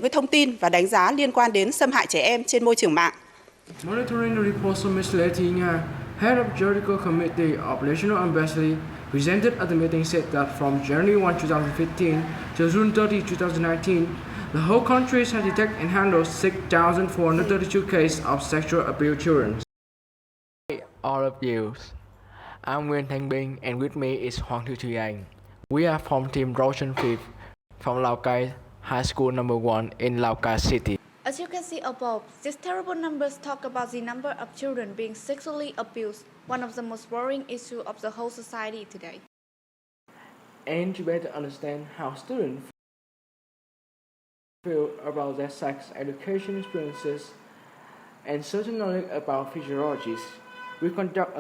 cái thông tin và đánh giá liên quan đến xâm hại trẻ em trên môi trường mạng. Monitoring the reports of misleading, Head of Juridical Committee of National Embassy presented at the meeting said that from January 1, 2015 to June 30, 2019, the whole country has detected and handled 6,432 cases of sexual abuse children. All of you, I'm Thanh Bình, and with me is Thùy. We are from Team Roshan 5 from Lào Cai High School number 1 in Lào Cai City. As you can see above, these terrible numbers talk about the number of children being sexually abused, one of the most worrying issues of the whole society today. And to better understand how students feel about their sex education experiences and certain knowledge about physiologies, we conduct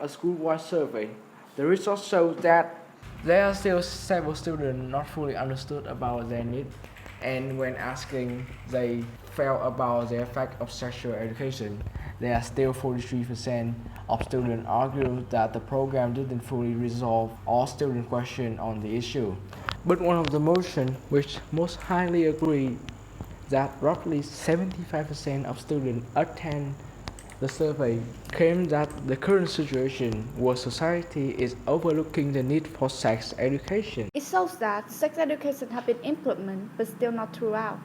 a school-wide survey. The results show that there are still several students not fully understood about their needs, and when asking they felt about the effect of sexual education, there are still 43% of students argue that the program didn't fully resolve all student questions on the issue. But one of the motions which most highly agree that roughly 75% of students attend the survey claim that the current situation where society is overlooking the need for sex education. It shows that sex education has been implemented, but still not throughout.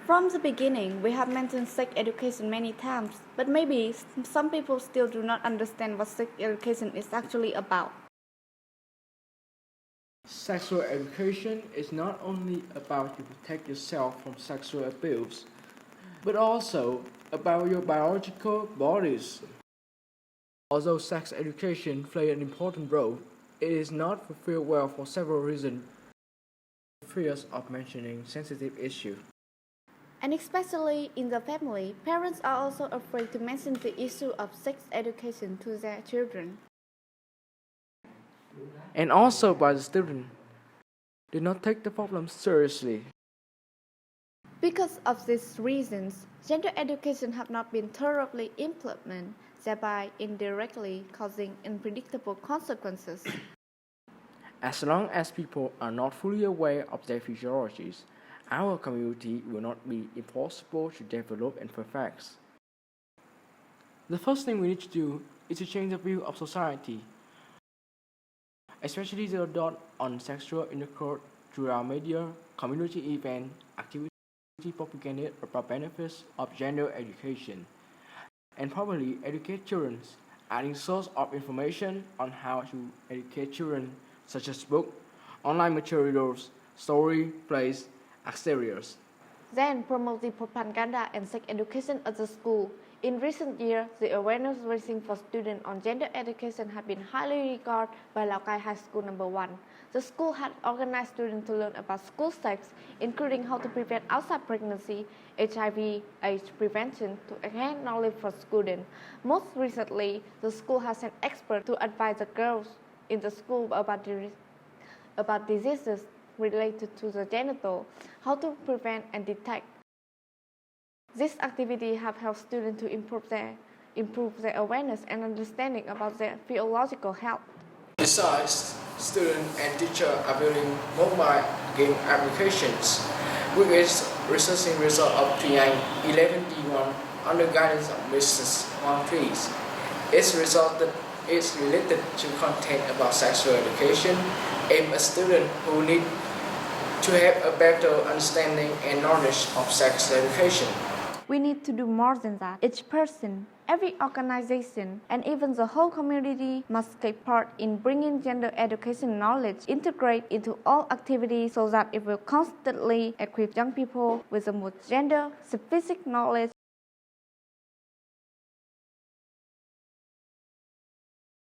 From the beginning, we have mentioned sex education many times, but maybe some people still do not understand what sex education is actually about. Sexual education is not only about to protect yourself from sexual abuse, but also about your biological bodies. Although sex education plays an important role, it is not fulfilled well for several reasons. Fears of mentioning sensitive issues. And especially in the family, parents are also afraid to mention the issue of sex education to their children. And also by the student, did not take the problem seriously. Because of these reasons, gender education have not been thoroughly implemented, thereby indirectly causing unpredictable consequences. As long as people are not fully aware of their physiologies, our community will not be impossible to develop and perfect. The first thing we need to do is to change the view of society, especially the adult, on sexual intercourse through our media, community event, activities, propaganda about benefits of gender education, and probably educate children, adding source of information on how to educate children, such as books, online materials, story, plays, etc. Then promote the propaganda and sex education at the school. In recent years, the awareness raising for students on gender education has been highly regarded by Lào Cai High School number 1. The school had organized students to learn about school sex, including how to prevent outside pregnancy, HIV/AIDS prevention, to enhance knowledge for students. Most recently, the school has sent experts to advise the girls in the school about diseases related to the genital, how to prevent and detect. This activity have helped students to improve their awareness and understanding about their physiological health. Besides, students and teachers are building mobile game applications, which is researching result of 11D1 under guidance of Mrs. Wang Trees. Its result is related to content about sexual education, aimed at students who need to have a better understanding and knowledge of sex education. We need to do more than that. Each person, every organization, and even the whole community must take part in bringing gender education knowledge integrate into all activities so that it will constantly equip young people with the most gender-specific knowledge